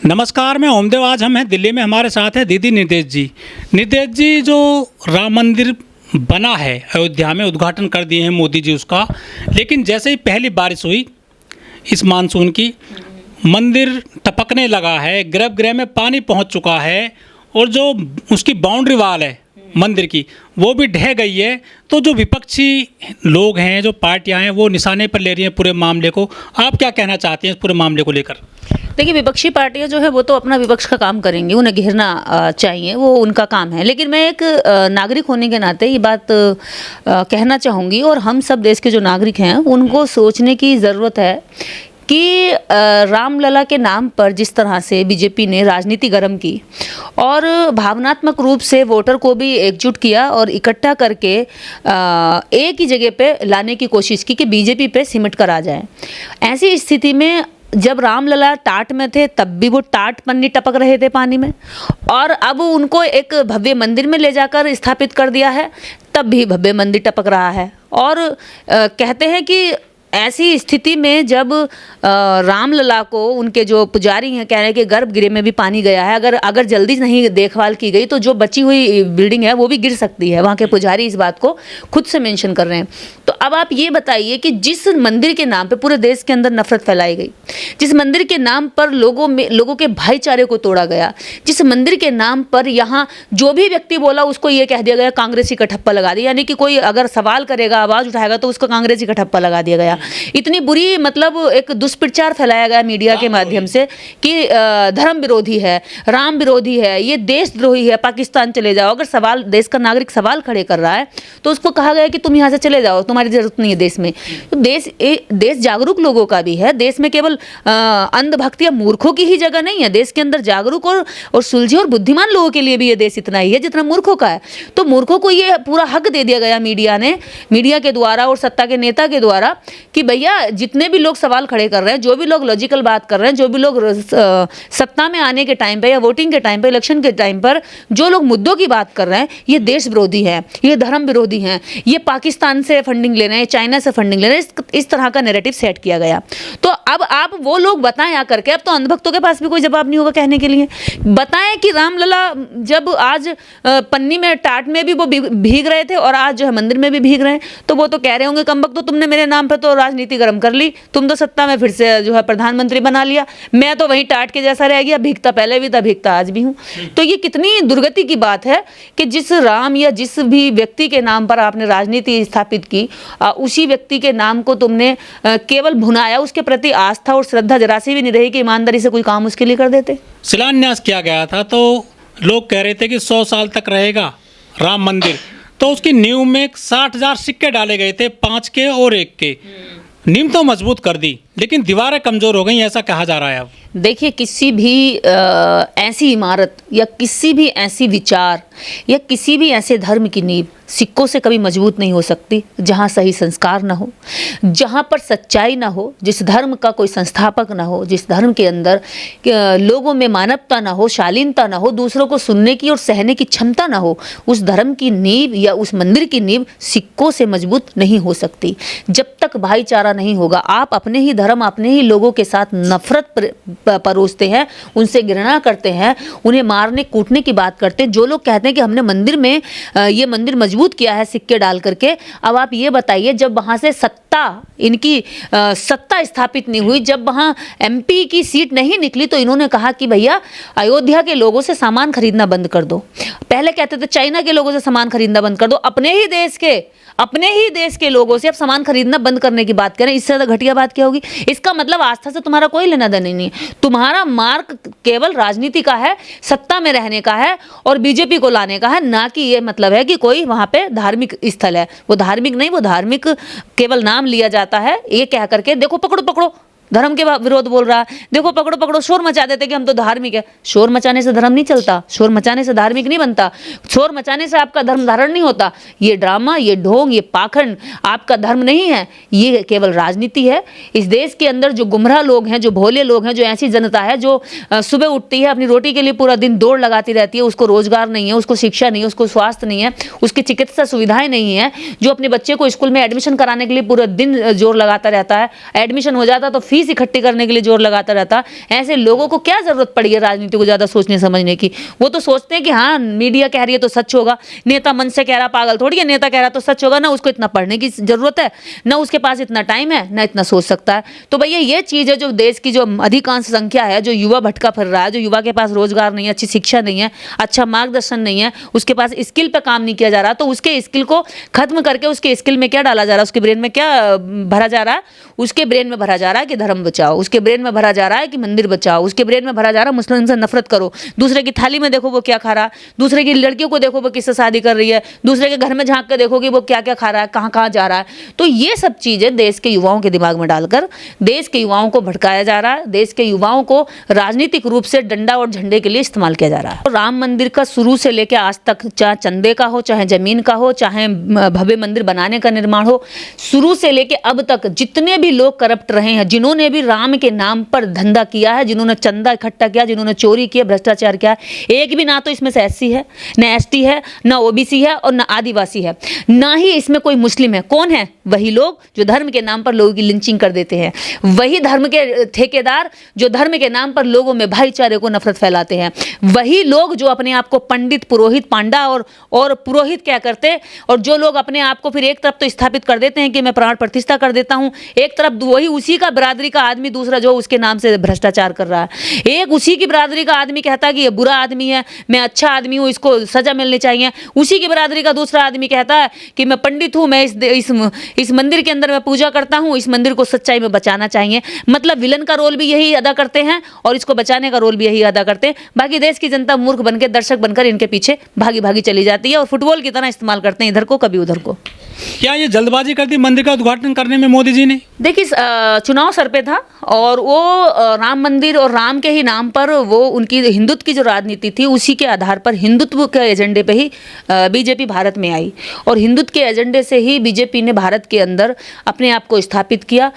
नमस्कार, मैं ओमदेव। आज हम हैं दिल्ली में, हमारे साथ है दीदी निर्देश जी। निर्देश जी, जो राम मंदिर बना है अयोध्या में, उद्घाटन कर दिए हैं मोदी जी उसका, लेकिन जैसे ही पहली बारिश हुई इस मानसून की, मंदिर टपकने लगा है, गर्भगृह में पानी पहुंच चुका है और जो उसकी बाउंड्री वाल है मंदिर की वो भी ढह गई है। तो जो विपक्षी लोग हैं, जो पार्टियां हैं, वो निशाने पर ले रही हैं पूरे मामले को। आप क्या कहना चाहते हैं इस पूरे मामले को लेकर? देखिए, विपक्षी पार्टियां जो है वो तो अपना विपक्ष का काम करेंगी, उन्हें घेरना चाहिए, वो उनका काम है। लेकिन मैं एक नागरिक होने के नाते ये बात कहना चाहूँगी, और हम सब देश के जो नागरिक हैं उनको सोचने की ज़रूरत है कि रामलला के नाम पर जिस तरह से बीजेपी ने राजनीति गर्म की और भावनात्मक रूप से वोटर को भी एकजुट किया और इकट्ठा करके एक ही जगह पे लाने की कोशिश की कि बीजेपी पे सिमट कर आ जाए। ऐसी स्थिति में जब रामलला टाट में थे तब भी वो टाट पन्नी टपक रहे थे पानी में, और अब उनको एक भव्य मंदिर में ले जाकर स्थापित कर दिया है, तब भी भव्य मंदिर टपक रहा है। और कहते हैं कि ऐसी स्थिति में जब रामलला को उनके जो पुजारी हैं कह रहे हैं कि गर्भगृह में भी पानी गया है, अगर जल्दी नहीं देखभाल की गई तो जो बची हुई बिल्डिंग है वो भी गिर सकती है। वहाँ के पुजारी इस बात को खुद से मेंशन कर रहे हैं। तो अब आप ये बताइए कि जिस मंदिर के नाम पे पूरे देश के अंदर नफरत फैलाई गई, जिस मंदिर के नाम पर लोगों के भाईचारे को तोड़ा गया, जिस मंदिर के नाम पर यहाँ जो भी व्यक्ति बोला उसको ये कह दिया गया कांग्रेसी का ठप्पा लगा दिया, यानी कि कोई अगर सवाल करेगा, आवाज़ उठाएगा तो उसको कांग्रेसी का ठप्पा लगा दिया गया। इतनी बुरी मतलब एक दुष्प्रचार फैलाया गया मीडिया के माध्यम से कि धर्म विरोधी है, राम विरोधी है, ये देशद्रोही है, पाकिस्तान चले जाओ। अगर सवाल देश का नागरिक सवाल खड़े कर रहा है तो उसको कहा गया कि तुम यहाँ से चले जाओ, तुम्हारी जरूरत नहीं है देश में। तो देश जागरूक लोगों का भी है। देश में केवल अंधभक्त या मूर्खों की ही जगह नहीं है। देश के अंदर जागरूक और सुलझे और बुद्धिमान लोगों के लिए भी ये देश इतना ही है जितना मूर्खों का है। तो मूर्खों को ये पूरा हक दे दिया गया मीडिया के द्वारा और सत्ता के नेता के द्वारा कि भैया जितने भी लोग सवाल खड़े कर रहे हैं, जो भी लोग लॉजिकल बात कर रहे हैं, जो भी लोग सत्ता में आने के टाइम पे या वोटिंग के टाइम पे, इलेक्शन के टाइम पर जो लोग मुद्दों की बात कर रहे हैं, ये देश विरोधी हैं, ये धर्म विरोधी हैं, ये पाकिस्तान से फंडिंग ले रहे हैं, चाइना से फंडिंग ले रहे हैं। इस तरह का नैरेटिव सेट किया गया। तो अब आप वो लोग बताएं आकर के, अब तो अंधभक्तों के पास भी कोई जवाब नहीं होगा कहने के लिए। बताएं कि रामलला जब आज पन्नी में टाट में भी वो भीग रहे थे और आज जो है मंदिर में भी भीग रहे हैं, तो वो तो कह रहे होंगे कमबख्त, तो तुमने मेरे नाम पे तो राजनीति गर्म कर ली, तुम तो सत्ता में फिर से जो है प्रधानमंत्री बना लिया, मैं तो वहीं टाट के जैसा रह गया, भीगता पहले भी था, भीगता आज भी हूँ। तो ये कितनी दुर्गति की बात है कि जिस राम या जिस भी व्यक्ति के नाम पर आपने राजनीति स्थापित की, उसी व्यक्ति के नाम को तुमने केवल भुनाया, उसके प्रति आस्था और श्रद्धा जरा सी भी नहीं रही कि ईमानदारी से कोई काम उसके लिए कर देते। शिलान्यास किया गया था तो लोग कह रहे थे कि 100 साल तक रहेगा राम मंदिर, तो उसकी नींव में 60,000 सिक्के डाले गए थे, 5 के और 1 के। नींव तो मजबूत कर दी लेकिन दीवारें कमजोर हो गई, ऐसा कहा जा रहा है। अब देखिए, किसी भी ऐसी इमारत या किसी भी ऐसी विचार या किसी भी ऐसे धर्म की नींव सिक्कों से कभी मजबूत नहीं हो सकती जहाँ सही संस्कार ना हो, जहाँ पर सच्चाई ना हो, जिस धर्म का कोई संस्थापक ना हो, जिस धर्म के अंदर लोगों में मानवता ना हो, शालीनता ना हो, दूसरों को सुनने की और सहने की क्षमता ना हो, उस धर्म की नींव या उस मंदिर की नींव सिक्कों से मजबूत नहीं हो सकती। जब तक भाईचारा नहीं होगा, आप अपने ही धर्म, अपने ही लोगों के साथ नफरत परोसते हैं, उनसे घृणा करते हैं, उन्हें मारने कूटने की बात करते हैं। जो लोग कहते हैं कि हमने मंदिर में ये मंदिर मजबूत किया है सिक्के डाल करके, अब आप ये बताइए, जब वहाँ से इनकी सत्ता स्थापित नहीं हुई, जब वहाँ MP की सीट नहीं निकली, तो इन्होंने कहा कि भैया अयोध्या के लोगों से सामान खरीदना बंद कर दो। पहले कहते थे चाइना के लोगों से सामान खरीदना बंद कर दो, अपने ही देश के लोगों से अब सामान खरीदना बंद करने की बात करें। इससे ज़्यादा घटिया बात क्या होगी? इसका मतलब आस्था से तुम्हारा कोई लेना देना नहीं है। तुम्हारा मार्ग केवल राजनीति का है, सत्ता में रहने का है और बीजेपी को लाने का है, ना कि ये मतलब है कि कोई वहाँ पे धार्मिक स्थल है। वो धार्मिक नहीं, वो धार्मिक केवल नाम लिया जाता है ये कह करके। देखो पकड़ो पकड़ो, धर्म के विरोध बोल रहा है, देखो पकड़ो पकड़ो, शोर मचा देते कि हम तो धार्मिक है। शोर मचाने से धर्म नहीं चलता, शोर मचाने से धार्मिक नहीं बनता, शोर मचाने से आपका धर्म धारण नहीं होता। ये ड्रामा, ये ढोंग, ये पाखंड आपका धर्म नहीं है, ये केवल राजनीति है। इस देश के अंदर जो गुमराह लोग हैं, जो भोले लोग हैं, जो ऐसी जनता है जो सुबह उठती है, अपनी रोटी के लिए पूरा दिन दौड़ लगाती रहती है, उसको रोजगार नहीं है, उसको शिक्षा नहीं है, उसको स्वास्थ्य नहीं है, उसकी चिकित्सा सुविधाएं नहीं है, जो अपने बच्चे को स्कूल में एडमिशन कराने के लिए पूरा दिन जोर लगाता रहता है, एडमिशन हो जाता तो फीस फीस इकट्ठी करने के लिए जोर लगाता रहता। ऐसे लोगों को क्या जरूरत पड़ी है राजनीति को ज्यादा सोचने समझने की। वो तो सोचते हैं कि हाँ मीडिया कह रही है तो सच होगा, नेता मन से कह रहा, पागल थोड़ी है, नेता कह रहा तो सच होगा। ना उसको इतना पढ़ने की जरूरत है, ना उसके पास इतना टाइम है, ना इतना सोच सकता है। तो भैया ये चीज है जो देश की जो अधिकांश संख्या है, जो युवा भटका फिर रहा है, जो युवा के पास रोजगार नहीं है, अच्छी शिक्षा नहीं है, अच्छा मार्गदर्शन नहीं है, उसके पास स्किल पे काम नहीं किया जा रहा, तो उसके स्किल को खत्म करके उसके स्किल में क्या डाला जा रहा है, उसके ब्रेन में क्या भरा जा रहा है? उसके ब्रेन में भरा जा रहा है कि धर्म बचाओ, उसके ब्रेन में भरा जा रहा है कि मंदिर बचाओ, उसके ब्रेन में भरा जा रहा है मुस्लिम से नफरत करो। दूसरे की थाली में देखो वो क्या खा रहा है, दूसरे की लड़कियों को देखो वो किससे शादी कर रही है, दूसरे के घर में झांक के देखो कि वो क्या क्या खा रहा है, कहाँ कहाँ जा रहा है। तो ये सब चीजें देश के युवाओं के दिमाग में डालकर देश के युवाओं को भटकाया जा रहा है, देश के युवाओं को राजनीतिक रूप से डंडा और झंडे के लिए इस्तेमाल किया जा रहा है। राम मंदिर का शुरू से लेकर आज तक, चाहे चंदे का हो, चाहे जमीन का हो, चाहे भव्य मंदिर बनाने का निर्माण हो, शुरू से लेकर अब तक जितने भी लोग करप्ट रहे हैं, जिन्होंने भी राम के नाम पर धंधा किया है, जिन्होंने चंदा इकट्ठा किया, जिन्होंने चोरी किया, भ्रष्टाचार किया, एक भी ना तो इसमें से एससी है, ना एसटी है, ना ओबीसी है और ना आदिवासी है, ना ही इसमें कोई मुस्लिम है। कौन है? वही लोग जो धर्म के नाम पर लोगों की लिंचिंग कर देते हैं, वही धर्म के ठेकेदार जो धर्म के नाम पर लोगों में भाईचारे को नफरत फैलाते हैं, वही लोग जो अपने आप को पंडित, पुरोहित, पांडा और पुरोहित क्या करते, और जो लोग अपने आप को फिर एक तरफ तो स्थापित कर देते हैं कि मैं प्राण प्रतिष्ठा कर देता हूं, एक तरफ वही उसी का बिरादरी का आदमी दूसरा जो उसके नाम से भ्रष्टाचार कर रहा है। एक उसी की बिरादरी का आदमी कहता है कि ये बुरा आदमी है, मैं अच्छा आदमी हूं, इसको सजा मिलनी चाहिए। उसी की बिरादरी का दूसरा आदमी कहता है कि मैं पंडित हूं, मैं इस मंदिर के अंदर मैं पूजा करता हूं, इस मंदिर को सच्चाई में बचाना चाहिए। मतलब विलन का रोल भी यही अदा करते हैं और इसको बचाने का रोल भी यही अदा करते हैं। बाकी देश की जनता मूर्ख बनकर, दर्शक बनकर इनके पीछे भागी भागी चली जाती है और फुटबॉल की तरह इस्तेमाल करते हैं, इधर को कभी उधर को। क्या ये जल्दबाजी कर दी मंदिर का उद्घाटन करने में मोदी जी ने? देखिए चुनाव सर पे था और वो राम मंदिर और राम के ही नाम पर वो उनकी हिंदुत्व की जो राजनीति थी उसी के आधार पर हिंदुत्व के एजेंडे पे ही बीजेपी भारत में आई और हिंदुत्व के एजेंडे से ही बीजेपी ने भारत के अंदर अपने आप को स्थापित किया।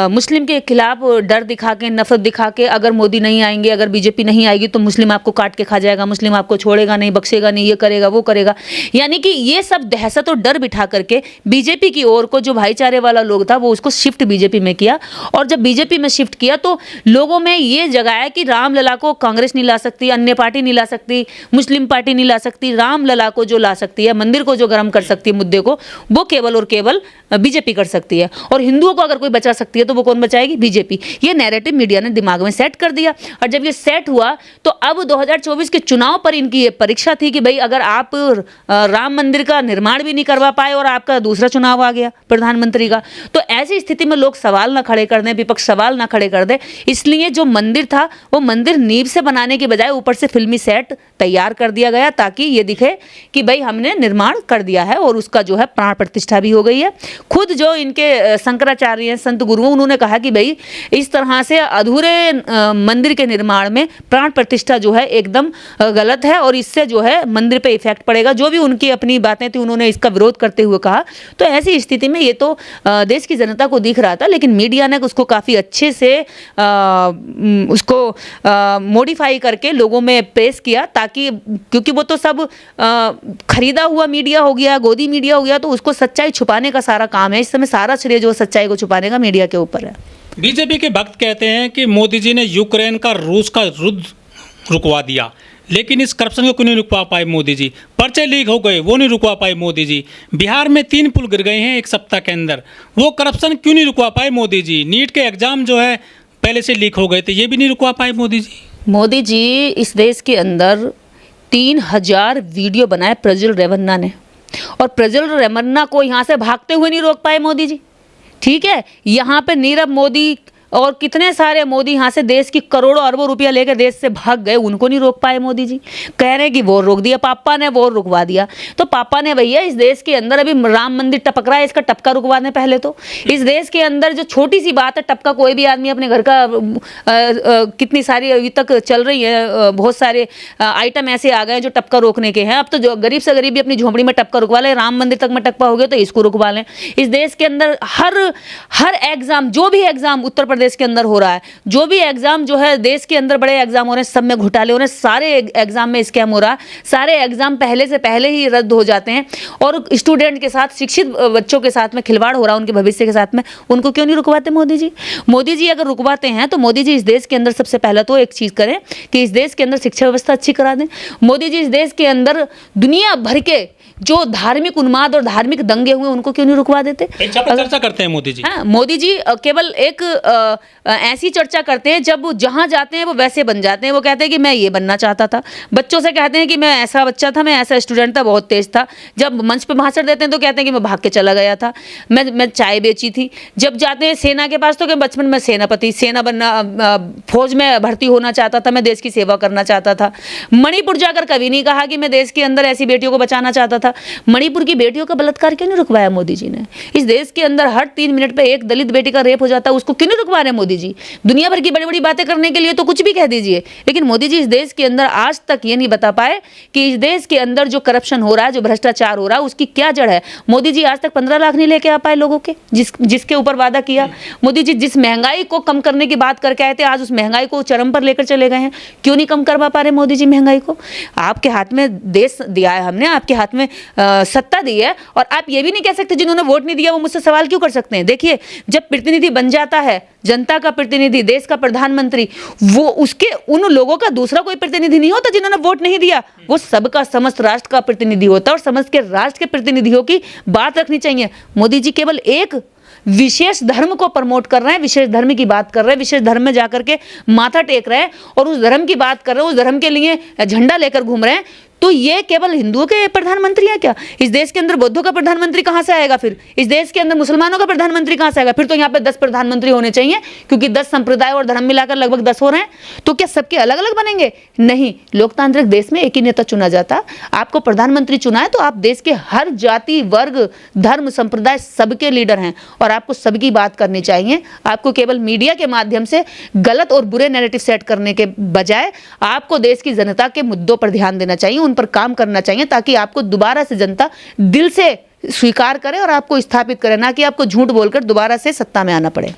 मुस्लिम के खिलाफ डर दिखा के, नफरत दिखा के, अगर मोदी नहीं आएंगे, अगर बीजेपी नहीं आएगी तो मुस्लिम आपको काट के खा जाएगा, मुस्लिम आपको छोड़ेगा नहीं, बख्शेगा नहीं, ये करेगा वो करेगा, यानी कि ये सब दहशत और डर बिठा करके बीजेपी की ओर को जो भाईचारे वाला लोग था वो उसको शिफ्ट बीजेपी में किया। और जब बीजेपी में शिफ्ट किया तो लोगों में ये जगाया कि रामलला को कांग्रेस नहीं ला सकती, अन्य पार्टी नहीं ला सकती, मुस्लिम पार्टी नहीं ला सकती, रामलला को जो ला सकती है, मंदिर को जो गर्म कर सकती है, मुद्दे को, वो केवल और केवल बीजेपी कर सकती है। और हिंदुओं को अगर कोई बचा सकती है तो वो कौन बचाएगी? बीजेपी। ये नैरेटिव मीडिया ने दिमाग में सेट कर दिया और जब ये सेट हुआ तो अब 2024 के चुनाव पर इनकी ये परीक्षा थी कि भाई अगर आप राम मंदिर का निर्माण भी नहीं करवा पाए और आपका दूसरा चुनाव आ गया प्रधानमंत्री का, तो ऐसी स्थिति में लोग सवाल ना खड़े कर दें, विपक्ष सवाल ना खड़े कर दे, इसलिए जो मंदिर था वो मंदिर नींव से बनाने के बजाय ऊपर से फिल्मी सेट तैयार कर दिया गया ताकि ये दिखे कि भाई हमने निर्माण कर दिया है और उसका जो है प्राण प्रतिष्ठा भी हो गई है। खुद जो इनके शंकराचार्य हैं, संत गुरुओं, उन्होंने कहा कि भाई इस तरह से अधूरे मंदिर के निर्माण में प्राण प्रतिष्ठा जो है एकदम गलत है और इससे जो है मंदिर पे इफेक्ट पड़ेगा। जो भी उनकी अपनी बातें थी उन्होंने इसका विरोध करते हुए कहा। तो ऐसी स्थिति में ये तो देश की जनता को दिख रहा था, लेकिन मीडिया ने उसको काफ़ी अच्छे से उसको मॉडिफाई करके लोगों में पेश किया ताकि, क्योंकि वो तो सब खरीदा हुआ मीडिया हो गया, गोदी मीडिया हो गया, तो उसको सच्चाई छुपाने का सारा काम है। इस समय सारा श्रेय जो सच्चाई को छुपाने का मीडिया के ऊपर है। बीजेपी के भक्त कहते हैं कि मोदी जी ने यूक्रेन का रूस का युद्ध रुकवा दिया, लेकिन इस करप्शन को क्यों नहीं रुकवा पाए मोदी जी? पर्चे लीक हो गए, वो नहीं रुकवा पाए मोदी जी। बिहार में 3 पुल गिर गए हैं एक सप्ताह के अंदर, वो करप्शन क्यों नहीं रुकवा पाए मोदी जी? नीट के एग्जाम जो है पहले से लीक हो गए थे, ये भी नहीं रुकवा पाए मोदी जी। मोदी जी इस देश के अंदर 3000 वीडियो बनाए प्रज्वल रेवन्ना ने, और प्रज्वल रेवन्ना को यहाँ से भागते हुए नहीं रोक पाए मोदी जी। ठीक है, यहाँ पे नीरव मोदी और कितने सारे मोदी यहाँ से देश की करोड़ों अरबों रुपया लेकर देश से भाग गए, उनको नहीं रोक पाए मोदी जी। कह रहे हैं कि वो रोक दिया पापा ने, वो रुकवा दिया। तो पापा ने भैया इस देश के अंदर अभी राम मंदिर टपक रहा है, इसका टपका रुकवा दें पहले तो। इस देश के अंदर जो छोटी सी बात है, टपका कोई भी आदमी अपने घर का कितनी सारी अभी तक चल रही है, बहुत सारे आइटम ऐसे आ गए जो टपका रोकने के हैं। अब तो जो गरीब से गरीब भी अपनी झोंपड़ी में टपका रुकवा ले, राम मंदिर तक में टपका हो गया तो इसको रुकवा लें। इस देश के अंदर हर एग्जाम, जो भी एग्जाम उत्तर प्रदेश देश के अंदर हो रहा है, जो भी एग्जाम जो है देश के अंदर बड़े एग्जाम हो रहे हैं, सब में घोटाले हो रहे हैं, सारे एग्जाम में स्कैम हो रहा है, सारे एग्जाम पहले से पहले ही रद्द हो जाते हैं और स्टूडेंट के साथ, शिक्षित बच्चों के साथ में खिलवाड़ हो रहा है, उनके भविष्य के साथ में। उनको क्यों नहीं रुकवाते मोदी जी? मोदी जी अगर रुकवाते हैं तो मोदी जी इस देश के अंदर सबसे पहले तो एक चीज़ करें कि इस देश के अंदर शिक्षा व्यवस्था अच्छी करा दें। मोदी जी इस देश के अंदर दुनिया भर के जो धार्मिक उन्माद और धार्मिक दंगे हुए उनको क्यों नहीं रुकवा देते? चर्चा करते हैं मोदी जी। हाँ, मोदी जी केवल एक ऐसी चर्चा करते हैं, जब वो जहाँ जाते हैं वो वैसे बन जाते हैं। वो कहते हैं कि मैं ये बनना चाहता था, बच्चों से कहते हैं कि मैं ऐसा बच्चा था, मैं ऐसा स्टूडेंट था, बहुत तेज था। जब मंच पे भाषण देते हैं तो कहते हैं कि मैं भाग के चला गया था, मैं चाय बेची थी। जब जाते हैं सेना के पास तो कि बचपन में सेनापति, सेना बनना, फौज में भर्ती होना चाहता था, मैं देश की सेवा करना चाहता था। मणिपुर जाकर कभी नहीं कहा कि मैं देश के अंदर ऐसी बेटियों को बचाना चाहता था। मणिपुर की बेटियों का बलात्कार क्यों नहीं रुकवाया मोदी जी ने? इस देश के अंदर हर 3 मिनट पे एक दलित बेटी का रेप हो जाता है, उसको क्यों नहीं रुकवा रहे मोदी जी? दुनिया भर की बड़ी बड़ी बातें करने के लिए तो कुछ भी कह दीजिए, लेकिन मोदी जी इस देश के अंदर आज तक ये नहीं बता पाए कि इस देश के अंदर जो करप्शन हो रहा है, जो भ्रष्टाचार हो रहा है, उसकी क्या जड़ है। मोदी जी आज तक 15 लाख नहीं लेके आ पाए लोगों के, जिसके ऊपर वादा किया। मोदी जी जिस महंगाई को कम करने की बात करके आए थे, आज उस महंगाई को चरम पर लेकर चले गए हैं। क्यों नहीं कम करवा पा रहे मोदी जी महंगाई को? आपके हाथ में देश दिया है हमने, आपके हाथ में सत्ता दी है, और आप ये भी नहीं कह सकते जिन्होंने वोट नहीं दिया वो मुझसे सवाल क्यों कर सकते हैं? देखिए, जब प्रतिनिधि बन जाता है, जनता का प्रतिनिधि, देश का प्रधानमंत्री, वो उसके उन लोगों का दूसरा कोई प्रतिनिधि नहीं होता जिन्होंने वोट नहीं दिया। वो सबका, समस्त राष्ट्र का प्रतिनिधि होता है, और समस्त के राष्ट्र के प्रतिनिधियों की बात रखनी चाहिए। मोदी जी केवल एक विशेष धर्म को प्रमोट कर रहे हैं, विशेष धर्म की बात कर रहे हैं, विशेष धर्म में जाकर के माथा टेक रहे हैं और उस धर्म की बात कर रहे हैं, उस धर्म के लिए झंडा लेकर घूम रहे हैं। तो ये केवल हिंदुओं के प्रधानमंत्री हैं क्या? इस देश के अंदर बौद्धों का प्रधानमंत्री कहां से आएगा? फिर इस देश के अंदर मुसलमानों का प्रधानमंत्री कहां से आएगा? फिर तो यहाँ पे 10 प्रधानमंत्री होने चाहिए, क्योंकि 10 संप्रदाय और धर्म मिलाकर लगभग 10 हो रहे हैं। तो क्या सबके अलग अलग बनेंगे? नहीं, लोकतांत्रिक देश में एक ही नेता चुना जाता। आपको प्रधानमंत्री चुना है तो आप देश के हर जाति, वर्ग, धर्म, संप्रदाय, सबके लीडर हैं और आपको सबकी बात करनी चाहिए। आपको केवल मीडिया के माध्यम से गलत और बुरे नैरेटिव सेट करने के बजाय आपको देश की जनता के मुद्दों पर ध्यान देना चाहिए, उन पर काम करना चाहिए, ताकि आपको दोबारा से जनता दिल से स्वीकार करे और आपको स्थापित करे, ना कि आपको झूठ बोलकर दोबारा से सत्ता में आना पड़े।